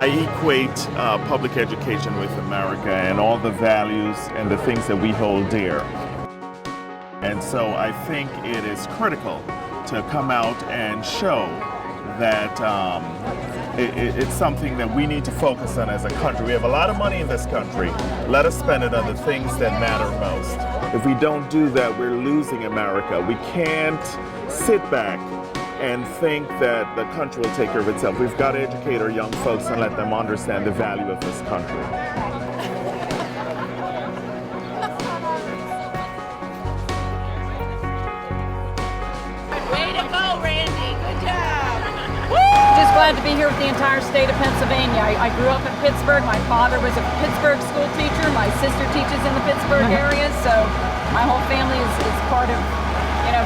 I equate public education with America and all the values and the things that we hold dear. And so I think it is critical to come out and show that it's something that we need to focus on as a country. We have a lot of money in this country. Let us spend it on the things that matter most. If we don't do that, we're losing America. We can't sit back and think that the country will take care of itself. We've got to educate our young folks and let them understand the value of this country. Way to go, Randy. Good job. Just glad to be here with the entire state of Pennsylvania. I grew up in Pittsburgh. My father was a Pittsburgh school teacher. My sister teaches in the Pittsburgh area, so my whole family is part of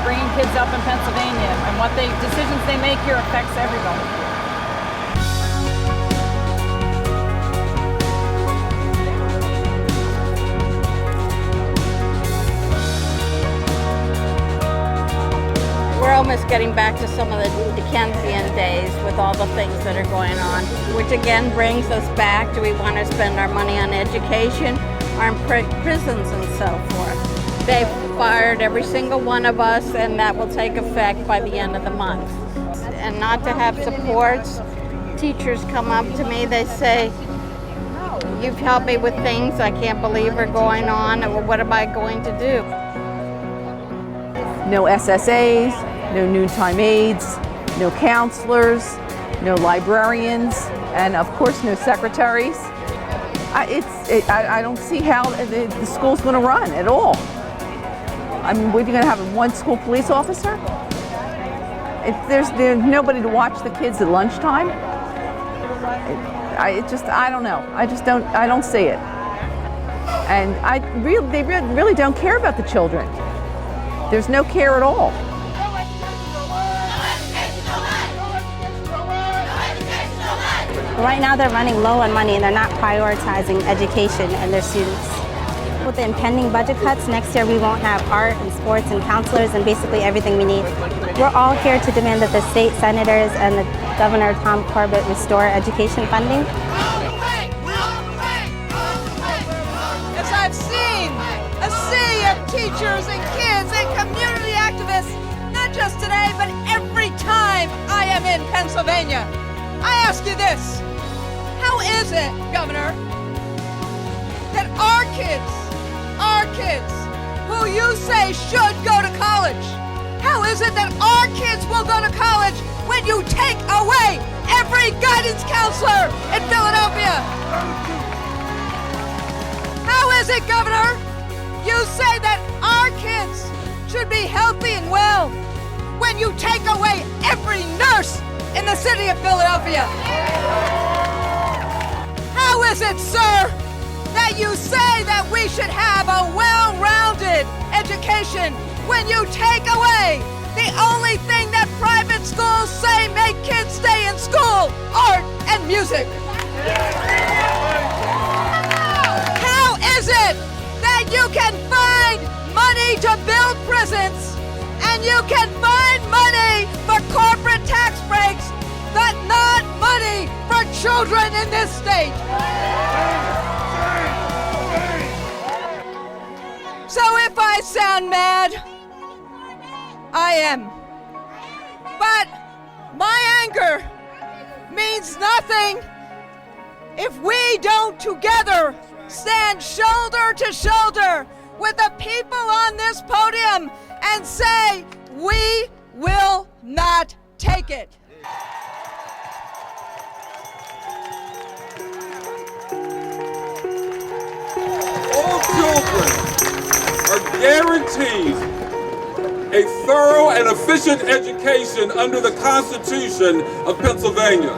bringing kids up in Pennsylvania, and what decisions they make here affects everybody. We're almost getting back to some of the Dickensian days with all the things that are going on, which again brings us back. Do we want to spend our money on education or in prisons and so forth? They've fired every single one of us, and that will take effect by the end of the month. And not to have supports, teachers come up to me, they say, "You've helped me with things I can't believe are going on. What am I going to do?" No SSAs, no noontime aides, no counselors, no librarians, and of course no secretaries. I don't see how the school's going to run at all. I mean, we're going to have one school police officer? If there's nobody to watch the kids at lunchtime. I don't know. I don't see it. And they really don't care about the children. There's no care at all. Right now they're running low on money and they're not prioritizing education and their students. With the impending budget cuts, next year we won't have art and sports and counselors and basically everything we need. We're all here to demand that the state senators and the Governor Tom Corbett restore education funding. As I've seen a sea of teachers and kids and community activists, not just today, but every time I am in Pennsylvania, I ask you this: how is it, Governor, that our kids who you say should go to college, how is it that our kids will go to college when you take away every guidance counselor in Philadelphia? How is it, Governor, you say that our kids should be healthy and well when you take away every nurse in the city of Philadelphia? How is it, sir, that you say that we should have a well-rounded education when you take away the only thing that private schools say make kids stay in school, art and music? How is it that you can find money to build prisons and you can find money for corporate tax breaks, but not money for children in this state? So if I sound mad, I am. But my anger means nothing if we don't together stand shoulder to shoulder with the people on this podium and say, we will not take it. All children are guaranteed a thorough and efficient education under the Constitution of Pennsylvania.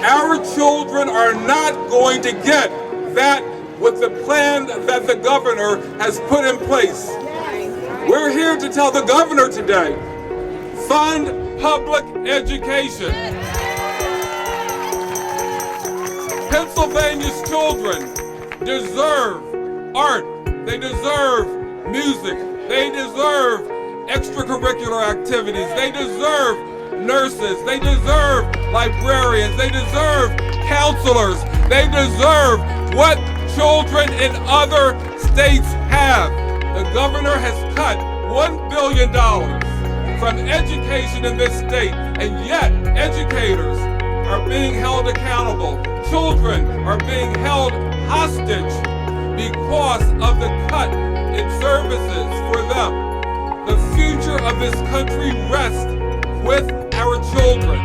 Our children are not going to get that with the plan that the governor has put in place. We're here to tell the governor today, fund public education. Pennsylvania's children deserve art, they deserve music, they deserve extracurricular activities, they deserve nurses, they deserve librarians, they deserve counselors. They deserve what children in other states have. The governor has cut $1 billion from education in this state, and yet educators are being held accountable. Children are being held hostage because of the cut in services for them. The future of this country rests with our children.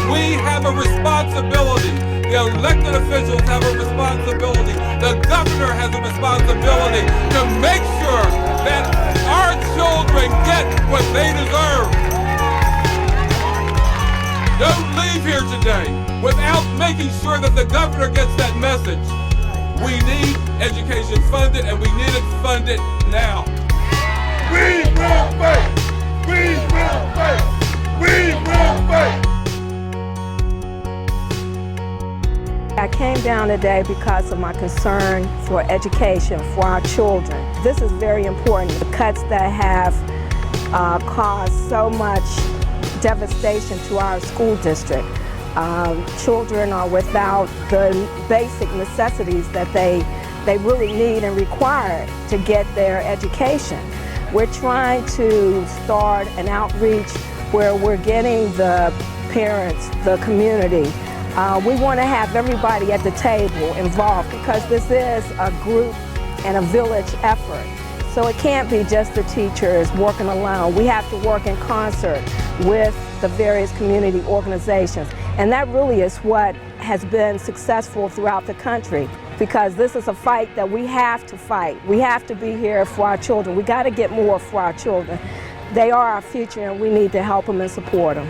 We have a responsibility. The elected officials have a responsibility. The governor has a responsibility to make sure that our children get what they deserve. Don't leave here today without making sure that the governor gets that message. We need education funded, and we need it funded now. We will fight! We will fight! We will fight! I came down today because of my concern for education for our children. This is very important. The cuts that have caused so much devastation to our school district. Children are without the basic necessities that they really need and require to get their education. We're trying to start an outreach where we're getting the parents, the community. We want to have everybody at the table involved because this is a group and a village effort. So it can't be just the teachers working alone. We have to work in concert with the various community organizations. And that really is what has been successful throughout the country, because this is a fight that we have to fight. We have to be here for our children. We got to get more for our children. They are our future, and we need to help them and support them.